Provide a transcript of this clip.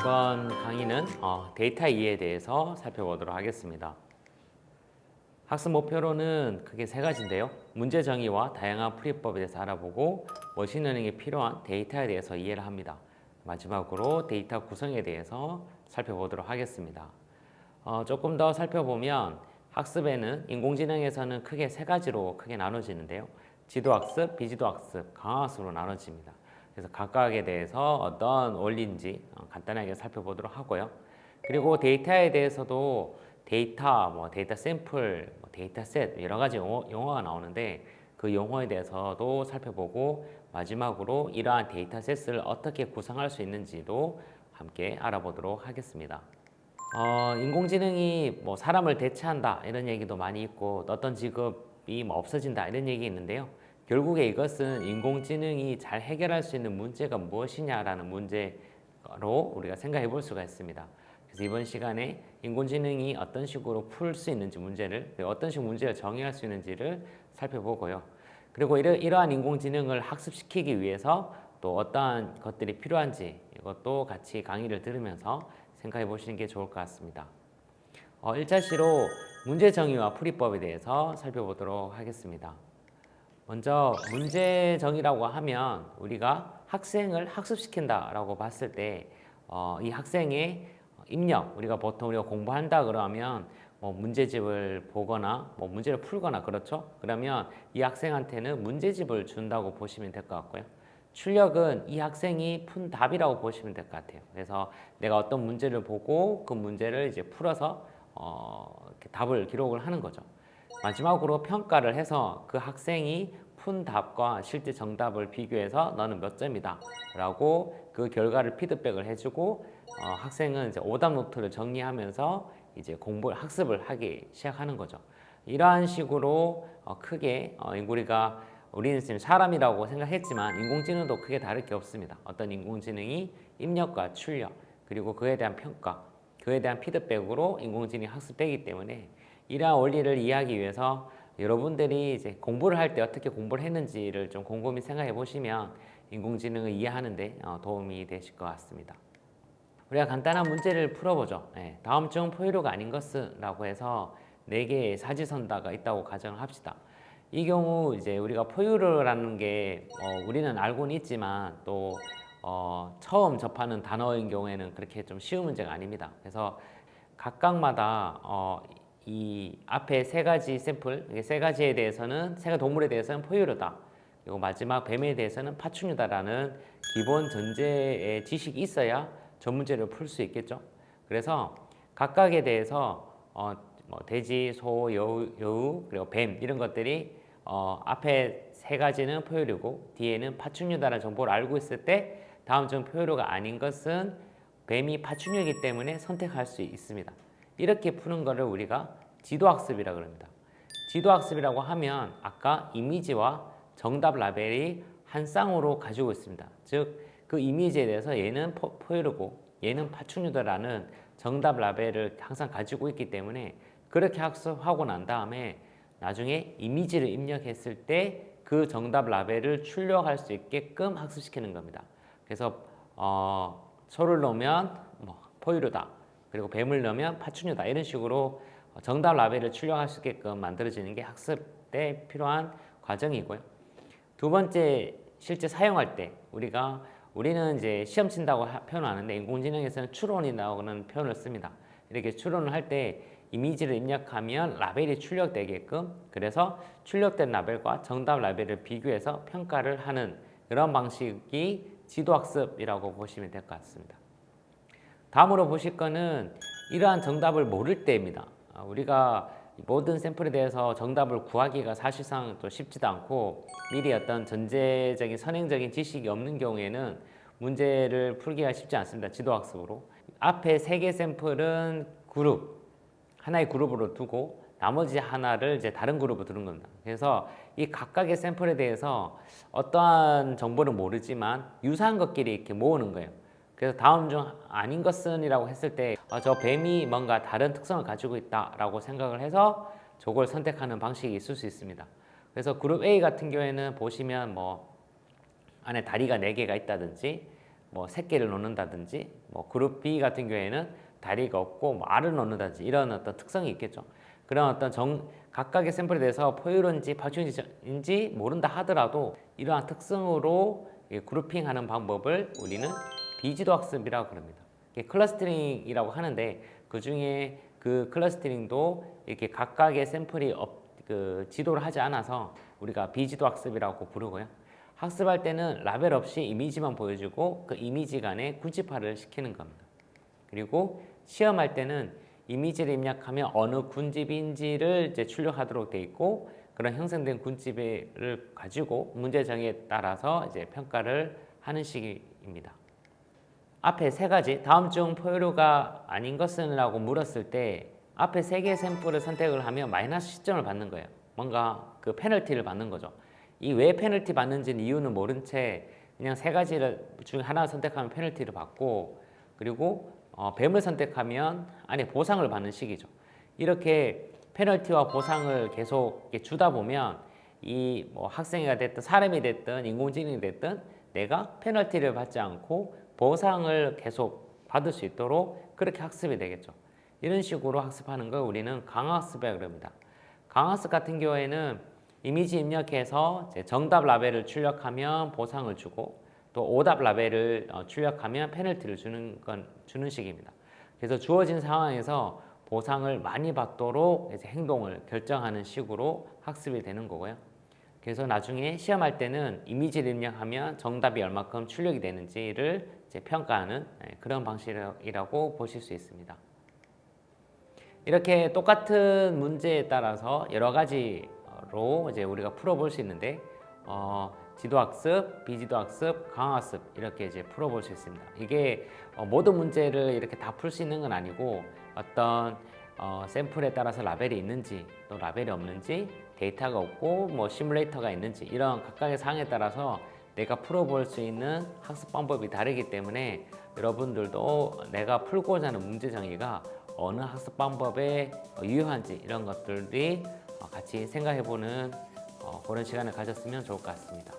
이번 강의는 데이터 이해에 대해서 살펴보도록 하겠습니다. 학습 목표로는 크게 세 가지인데요. 문제 정의와 다양한 풀이법에 대해서 알아보고 머신러닝에 필요한 데이터에 대해서 이해를 합니다. 마지막으로 데이터 구성에 대해서 살펴보도록 하겠습니다. 조금 더 살펴보면 학습에는 인공지능에서는 크게 세 가지로 크게 나눠지는데요. 지도학습, 비지도학습, 강화학습으로 나눠집니다. 그래서 각각에 대해서 어떤 원리인지 간단하게 살펴보도록 하고요. 그리고 데이터에 대해서도 데이터, 데이터 샘플, 데이터셋 여러 가지 용어가 나오는데 그 용어에 대해서도 살펴보고 마지막으로 이러한 데이터셋을 어떻게 구성할 수 있는지도 함께 알아보도록 하겠습니다. 인공지능이 사람을 대체한다 이런 얘기도 많이 있고 어떤 직업이 없어진다 이런 얘기 있는데요. 결국에 이것은 인공지능이 잘 해결할 수 있는 문제가 무엇이냐라는 문제로 우리가 생각해 볼 수가 있습니다. 그래서 이번 시간에 인공지능이 어떤 식으로 풀 수 있는지 문제를, 어떤 식으로 문제를 정의할 수 있는지를 살펴보고요. 그리고 이러한 인공지능을 학습시키기 위해서 또 어떠한 것들이 필요한지 이것도 같이 강의를 들으면서 생각해 보시는 게 좋을 것 같습니다. 1차시로 문제 정의와 풀이법에 대해서 살펴보도록 하겠습니다. 먼저 문제 정의라고 하면 우리가 학생을 학습시킨다라고 봤을 때 이 학생의 입력, 우리가 공부한다 그러면 문제집을 보거나 문제를 풀거나 그렇죠? 그러면 이 학생한테는 문제집을 준다고 보시면 될 것 같고요. 출력은 이 학생이 푼 답이라고 보시면 될 것 같아요. 그래서 내가 어떤 문제를 보고 그 문제를 이제 풀어서 이렇게 답을 기록을 하는 거죠. 마지막으로 평가를 해서 그 학생이 푼 답과 실제 정답을 비교해서 너는 몇 점이다 라고 그 결과를 피드백을 해주고 학생은 이제 오답 노트를 정리하면서 이제 학습을 하기 시작하는 거죠. 이러한 식으로 크게 우리는 지금 사람이라고 생각했지만 인공지능도 크게 다를 게 없습니다. 어떤 인공지능이 입력과 출력 그리고 그에 대한 평가, 그에 대한 피드백으로 인공지능이 학습되기 때문에 이러한 원리를 이해하기 위해서 여러분들이 이제 공부를 할 때 어떻게 공부를 했는지를 좀 곰곰이 생각해 보시면 인공지능을 이해하는 데 도움이 되실 것 같습니다. 우리가 간단한 문제를 풀어보죠. 다음 중 포유류가 아닌 것은 라고 해서 4개의 사지선다가 있다고 가정을 합시다. 이 경우 이제 우리가 포유류라는 게 우리는 알고는 있지만 또 처음 접하는 단어인 경우에는 그렇게 좀 쉬운 문제가 아닙니다. 그래서 각각마다 이 앞에 세 가지 샘플, 세 가지에 대해서는 세 가지 동물에 대해서는 포유류다. 그리고 마지막 뱀에 대해서는 파충류다라는 기본 전제의 지식이 있어야 전 문제를 풀 수 있겠죠. 그래서 각각에 대해서 돼지, 소, 여우, 그리고 뱀 이런 것들이 앞에 세 가지는 포유류고 뒤에는 파충류다라는 정보를 알고 있을 때 다음 중 포유류가 아닌 것은 뱀이 파충류이기 때문에 선택할 수 있습니다. 이렇게 푸는 것을 우리가 지도학습이라고 합니다. 지도학습이라고 하면 아까 이미지와 정답 라벨이 한 쌍으로 가지고 있습니다. 즉 그 이미지에 대해서 얘는 포유류고 얘는 파충류다라는 정답 라벨을 항상 가지고 있기 때문에 그렇게 학습하고 난 다음에 나중에 이미지를 입력했을 때 그 정답 라벨을 출력할 수 있게끔 학습시키는 겁니다. 그래서 소를 넣으면 포유류다. 그리고 뱀을 넣으면 파충류다. 이런 식으로 정답 라벨을 출력할 수 있게끔 만들어지는 게 학습 때 필요한 과정이고요. 두 번째, 실제 사용할 때 우리는 이제 시험 친다고 표현하는데 인공지능에서는 추론이라고는 표현을 씁니다. 이렇게 추론을 할 때 이미지를 입력하면 라벨이 출력되게끔 그래서 출력된 라벨과 정답 라벨을 비교해서 평가를 하는 그런 방식이 지도학습이라고 보시면 될 것 같습니다. 다음으로 보실 거는 이러한 정답을 모를 때입니다. 우리가 모든 샘플에 대해서 정답을 구하기가 사실상 또 쉽지도 않고 미리 어떤 전제적인 선행적인 지식이 없는 경우에는 문제를 풀기가 쉽지 않습니다. 지도학습으로. 앞에 3개 샘플은 하나의 그룹으로 두고 나머지 하나를 이제 다른 그룹으로 두는 겁니다. 그래서 이 각각의 샘플에 대해서 어떠한 정보를 모르지만 유사한 것끼리 이렇게 모으는 거예요. 그래서 다음 중 아닌 것은이라고 했을 때 저 뱀이 뭔가 다른 특성을 가지고 있다라고 생각을 해서 저걸 선택하는 방식이 있을 수 있습니다. 그래서 그룹 A 같은 경우에는 보시면 안에 다리가 4개가 있다든지 뭐 새끼를 놓는다든지, 뭐 그룹 B 같은 경우에는 다리가 없고 뭐 알을 놓는다든지 이런 어떤 특성이 있겠죠. 그런 어떤 각각의 샘플에 대해서 포유류인지 파충류인지 모른다 하더라도 이러한 특성으로 그룹핑하는 방법을 우리는 비지도 학습이라고 그럽니다. 클러스터링이라고 하는데 그 중에 그 클러스터링도 이렇게 각각의 샘플이 지도를 하지 않아서 우리가 비지도 학습이라고 부르고요. 학습할 때는 라벨 없이 이미지만 보여주고 그 이미지 간에 군집화를 시키는 겁니다. 그리고 시험할 때는 이미지를 입력하면 어느 군집인지를 이제 출력하도록 돼 있고 그런 형성된 군집을 가지고 문제정에 따라서 이제 평가를 하는 식입니다. 앞에 세 가지 다음 중 포유류가 아닌 것은 라고 물었을 때 앞에 세 개의 샘플을 선택을 하면 마이너스 시점을 받는 거예요. 뭔가 그 페널티를 받는 거죠. 이 왜 페널티 받는지는 이유는 모른 채 그냥 세 가지 중에 하나 선택하면 페널티를 받고 그리고 뱀을 선택하면 안에 보상을 받는 식이죠. 이렇게 페널티와 보상을 계속 주다 보면 이 뭐 학생이 됐든 사람이 됐든 인공지능이 됐든 내가 페널티를 받지 않고 보상을 계속 받을 수 있도록 그렇게 학습이 되겠죠. 이런 식으로 학습하는 걸 우리는 강화학습이라고 합니다. 강화학습 같은 경우에는 이미지 입력해서 정답 라벨을 출력하면 보상을 주고 또 오답 라벨을 출력하면 페널티를 주는 식입니다. 그래서 주어진 상황에서 보상을 많이 받도록 이제 행동을 결정하는 식으로 학습이 되는 거고요. 그래서 나중에 시험할 때는 이미지를 입력하면 정답이 얼마큼 출력이 되는지를 이제 평가하는 그런 방식이라고 보실 수 있습니다. 이렇게 똑같은 문제에 따라서 여러 가지로 이제 우리가 풀어볼 수 있는데 지도학습, 비지도학습, 강화학습 이렇게 이제 풀어볼 수 있습니다. 이게 모든 문제를 이렇게 다 풀 수 있는 건 아니고 어떤 샘플에 따라서 라벨이 있는지 또 라벨이 없는지 데이터가 없고 뭐 시뮬레이터가 있는지 이런 각각의 사항에 따라서 내가 풀어볼 수 있는 학습 방법이 다르기 때문에 여러분들도 내가 풀고자 하는 문제 정의가 어느 학습 방법에 유효한지 이런 것들이 같이 생각해보는 그런 시간을 가졌으면 좋을 것 같습니다.